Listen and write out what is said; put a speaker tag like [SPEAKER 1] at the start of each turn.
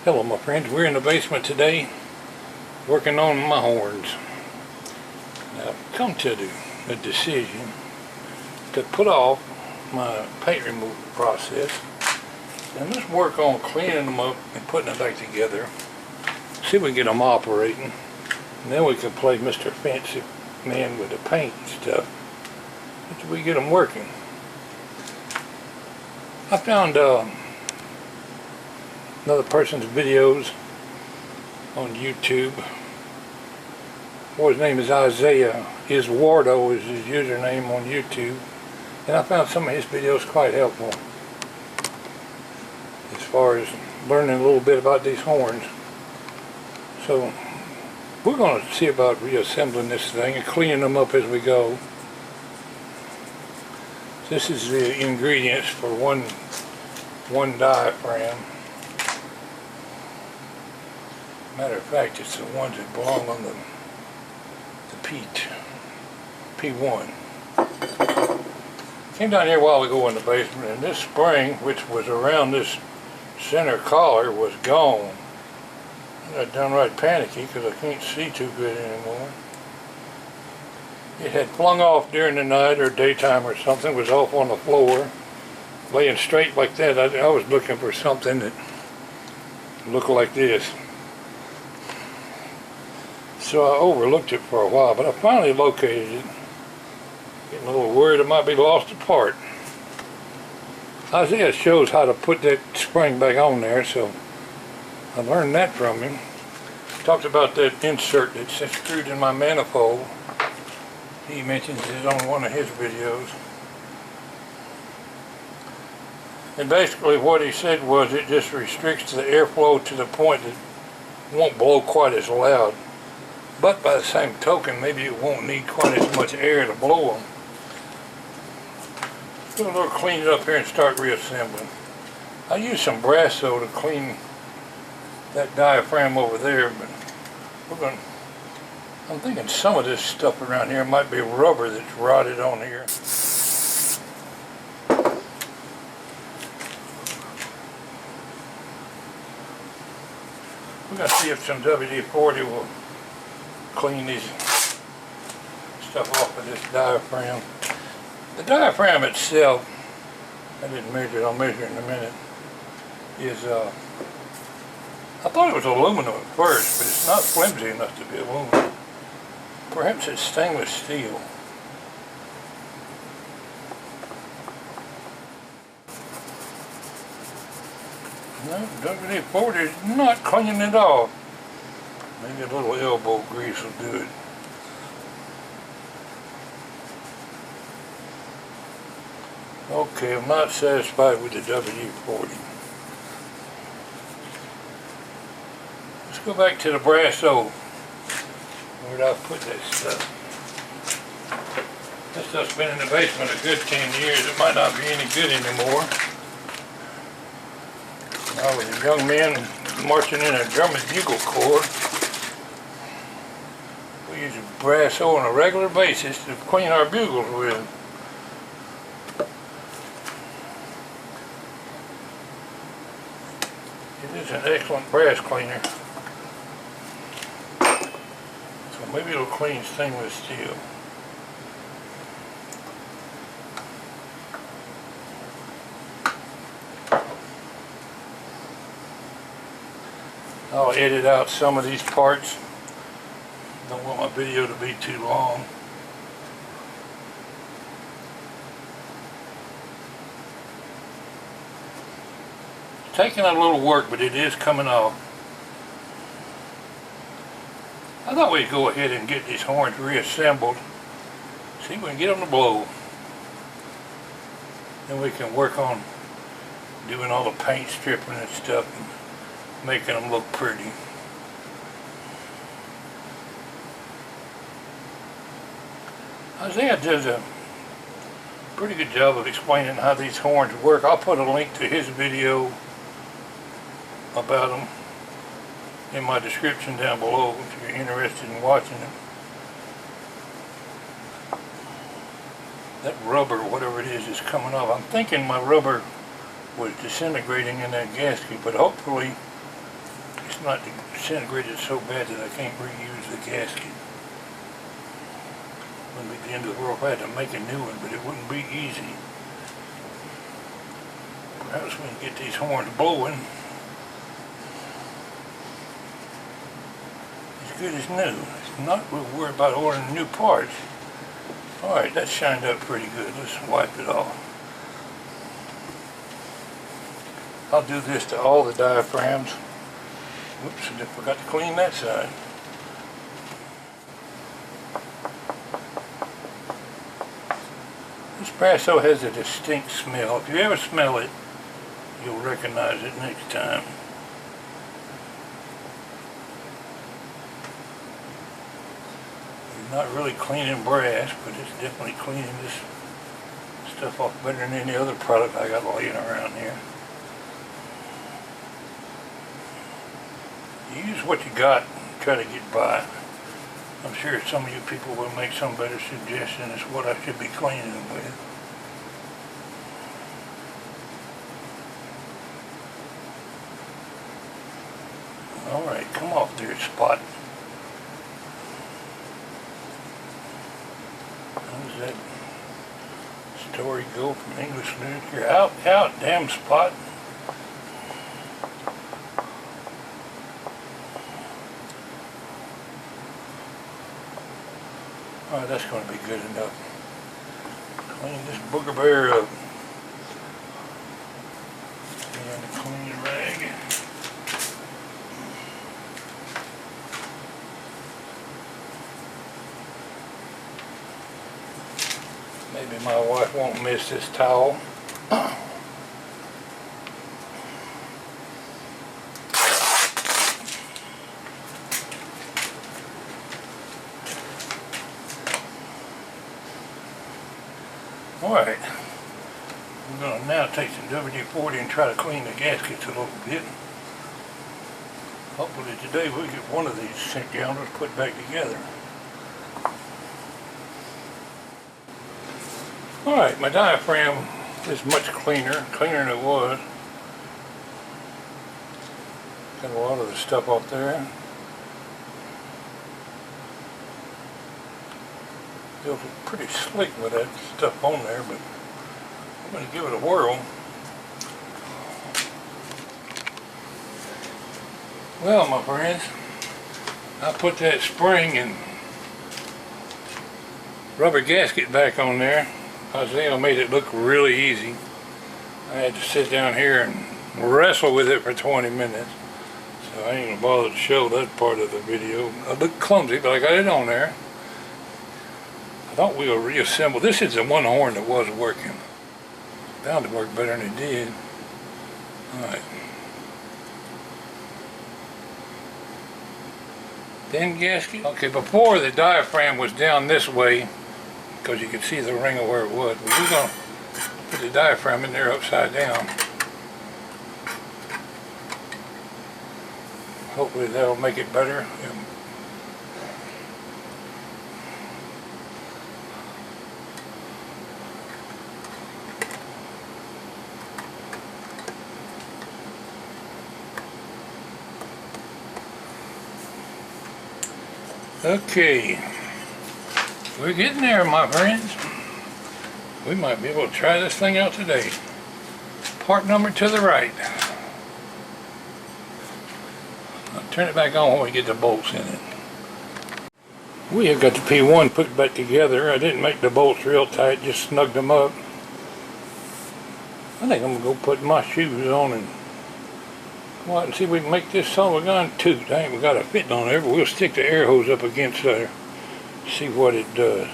[SPEAKER 1] Hello my friends, we're in the basement today working on my horns. Now I've come to the decision to put off my paint removal process and let's work on cleaning them up and putting them back together. See if we can get them operating, and then we can play Mr. Fancy Man with the paint and stuff until we get them working. I found another person's videos on YouTube. His name is Isaiah. Wardo is his username on YouTube, and I found some of his videos quite helpful as far as learning a little bit about these horns. So we're going to see about reassembling this thing and cleaning them up as we go. This is the ingredients for one diaphragm. Matter of fact, it's the ones that belong on the P1. Came down here a while ago in the basement, and this spring, which was around this center collar, was gone. I got downright panicky because I can't see too good anymore. It had flung off during the night or daytime or something, was off on the floor, laying straight like that. I was looking for something that looked like this. So I overlooked it for a while, but I finally located it. Getting a little worried it might be lost apart. Isaiah shows how to put that spring back on there, so I learned that from him. Talked about that insert that's screwed in my manifold. He mentions it on one of his videos. And basically what he said was it just restricts the airflow to the point that it won't blow quite as loud. But by the same token, maybe it won't need quite as much air to blow them. Do a little clean it up here and start reassembling. I used some Brasso to clean that diaphragm over there, but I'm thinking some of this stuff around here might be rubber that's rotted on here. We're going to see if some WD-40 will clean these stuff off of this diaphragm. The diaphragm itself, I didn't measure it, I'll measure it in a minute, is, I thought it was aluminum at first, but it's not flimsy enough to be aluminum. Perhaps it's stainless steel. No, WD-40 is not cleaning it off. Maybe a little elbow grease will do it. Okay, I'm not satisfied with the WD-40. Let's go back to the Brasso. Where did I put that stuff? This stuff's been in the basement a good 10 years. It might not be any good anymore. I was a young man marching in a German bugle corps. We use Brasso on a regular basis to clean our bugles with. It is an excellent brass cleaner. So maybe it'll clean stainless steel. I'll edit out some of these parts. Don't want my video to be too long. It's taking a little work, but it is coming off. I thought we'd go ahead and get these horns reassembled. See if we can get them to blow. Then we can work on doing all the paint stripping and stuff and making them look pretty. Isaiah does a pretty good job of explaining how these horns work. I'll put a link to his video about them in my description down below if you're interested in watching them. That rubber, whatever it is coming off. I'm thinking my rubber was disintegrating in that gasket, but hopefully it's not disintegrated so bad that I can't reuse the gasket. Wouldn't be the end of the world if I had to make a new one, but it wouldn't be easy. Perhaps we can get these horns blowing as good as new. It's not we'll worry about ordering new parts. Alright, that shined up pretty good. Let's wipe it off. I'll do this to all the diaphragms. Whoops, I forgot to clean that side. This brass has a distinct smell. If you ever smell it, you'll recognize it next time. It's not really cleaning brass, but it's definitely cleaning this stuff off better than any other product I got laying around here. You use what you got and try to get by. I'm sure some of you people will make some better suggestion as to what I should be cleaning them with. Alright, come off there, Spot. How does that story go from English literature? Out, damn Spot. Alright, that's going to be good enough. Clean this booger bear up. And a clean rag. Maybe my wife won't miss this towel. Alright, we're going to now take some WD-40 and try to clean the gaskets a little bit. Hopefully today we'll get one of these sent down and put back together. Alright, my diaphragm is much cleaner than it was. Got a lot of the stuff up there. Feels pretty slick with that stuff on there, but I'm going to give it a whirl. Well, my friends, I put that spring and rubber gasket back on there. Isaiah made it look really easy. I had to sit down here and wrestle with it for 20 minutes. So I ain't going to bother to show that part of the video. I looked clumsy, but I got it on there. I thought we would reassemble. This is the one horn that was working. Bound to work better than it did. Alright. Then gasket. Okay, before the diaphragm was down this way, because you could see the ring of where it was. But we're going to put the diaphragm in there upside down. Hopefully that'll make it better. Okay, we're getting there, my friends. We might be able to try this thing out today. Part number to the right. I'll turn it back on when we get the bolts in it. We have got the P1 put back together. I didn't make the bolts real tight, just snugged them up. I think I'm going to go put my shoes on and go out and see if we can make this son of a gun toot. I ain't got a fitting on there, but we'll stick the air hose up against there, see what it does.